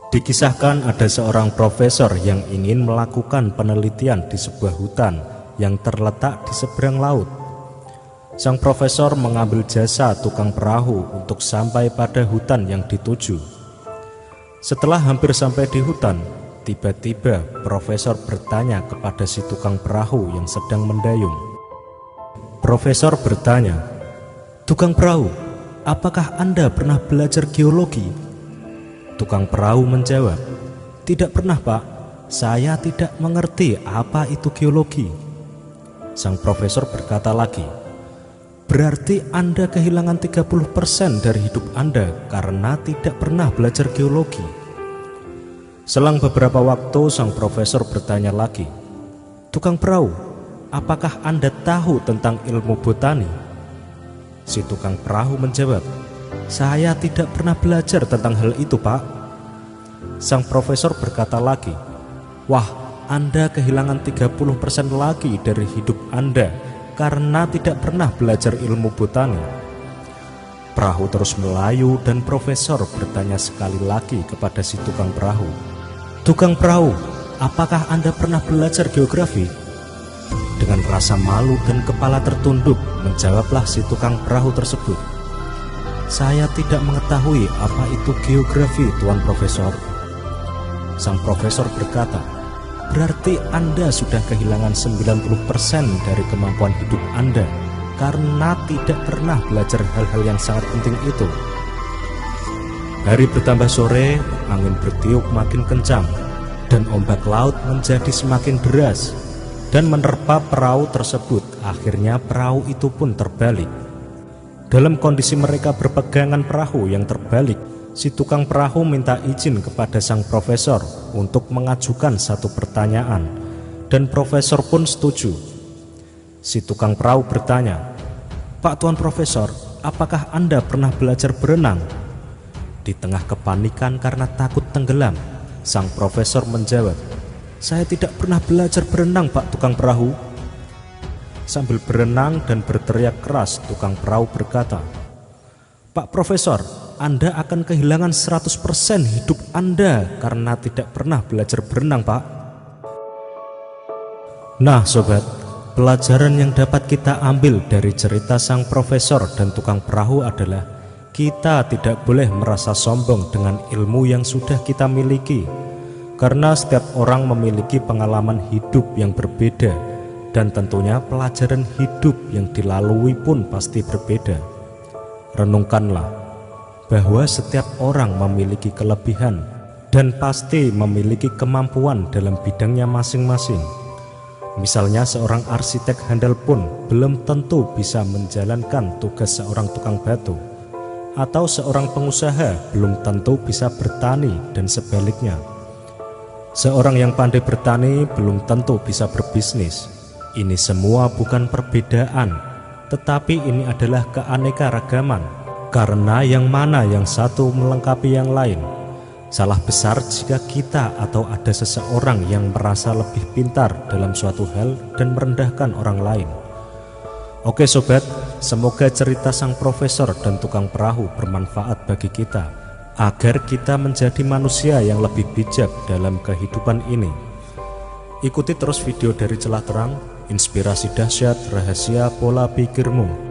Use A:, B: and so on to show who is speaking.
A: Dikisahkan ada seorang profesor yang ingin melakukan penelitian di sebuah hutan yang terletak di seberang laut. Sang profesor mengambil jasa tukang perahu untuk sampai pada hutan yang dituju. Setelah hampir sampai di hutan, tiba-tiba profesor bertanya kepada si tukang perahu yang sedang mendayung. Profesor bertanya, "Tukang perahu, apakah Anda pernah belajar geologi?" Tukang perahu menjawab, "Tidak pernah, Pak. Saya tidak mengerti apa itu geologi." Sang profesor berkata lagi, "Berarti Anda kehilangan 30% dari hidup Anda karena tidak pernah belajar geologi." Selang beberapa waktu, sang profesor bertanya lagi, "Tukang perahu, apakah Anda tahu tentang ilmu botani?" Si tukang perahu menjawab, "Saya tidak pernah belajar tentang hal itu, Pak." Sang profesor berkata lagi, "Wah, Anda kehilangan 30% lagi dari hidup Anda karena tidak pernah belajar ilmu botani." Perahu terus melayu dan profesor bertanya sekali lagi kepada si tukang perahu, "Tukang perahu, apakah Anda pernah belajar geografi?" Dengan rasa malu dan kepala tertunduk, menjawablah si tukang perahu tersebut, "Saya tidak mengetahui apa itu geografi, Tuan Profesor." Sang profesor berkata, "Berarti Anda sudah kehilangan 90% dari kemampuan hidup Anda karena tidak pernah belajar hal-hal yang sangat penting itu." Hari bertambah sore, angin bertiup makin kencang, dan ombak laut menjadi semakin deras dan menerpa perahu tersebut. Akhirnya perahu itu pun terbalik. Dalam kondisi mereka berpegangan perahu yang terbalik, si tukang perahu minta izin kepada sang profesor untuk mengajukan satu pertanyaan, dan profesor pun setuju. Si tukang perahu bertanya, "Pak Tuan Profesor, apakah Anda pernah belajar berenang?" Di tengah kepanikan karena takut tenggelam, sang profesor menjawab, "Saya tidak pernah belajar berenang, Pak Tukang Perahu." Sambil berenang dan berteriak keras, tukang perahu berkata, "Pak Profesor, Anda akan kehilangan 100% hidup Anda karena tidak pernah belajar berenang, Pak." Nah sobat, pelajaran yang dapat kita ambil dari cerita sang profesor dan tukang perahu adalah kita tidak boleh merasa sombong dengan ilmu yang sudah kita miliki, karena setiap orang memiliki pengalaman hidup yang berbeda, dan tentunya pelajaran hidup yang dilalui pun pasti berbeda. Renungkanlah bahwa setiap orang memiliki kelebihan dan pasti memiliki kemampuan dalam bidangnya masing-masing. Misalnya seorang arsitek handal pun belum tentu bisa menjalankan tugas seorang tukang batu, atau seorang pengusaha belum tentu bisa bertani, dan sebaliknya. Seorang yang pandai bertani belum tentu bisa berbisnis. Ini semua bukan perbedaan, tetapi ini adalah keanekaragaman, karena yang mana yang satu melengkapi yang lain. Salah besar jika kita atau ada seseorang yang merasa lebih pintar dalam suatu hal dan merendahkan orang lain. Oke sobat, semoga cerita sang profesor dan tukang perahu bermanfaat bagi kita, agar kita menjadi manusia yang lebih bijak dalam kehidupan ini. Ikuti terus video dari Celah Terang, inspirasi dahsyat rahasia pola pikirmu.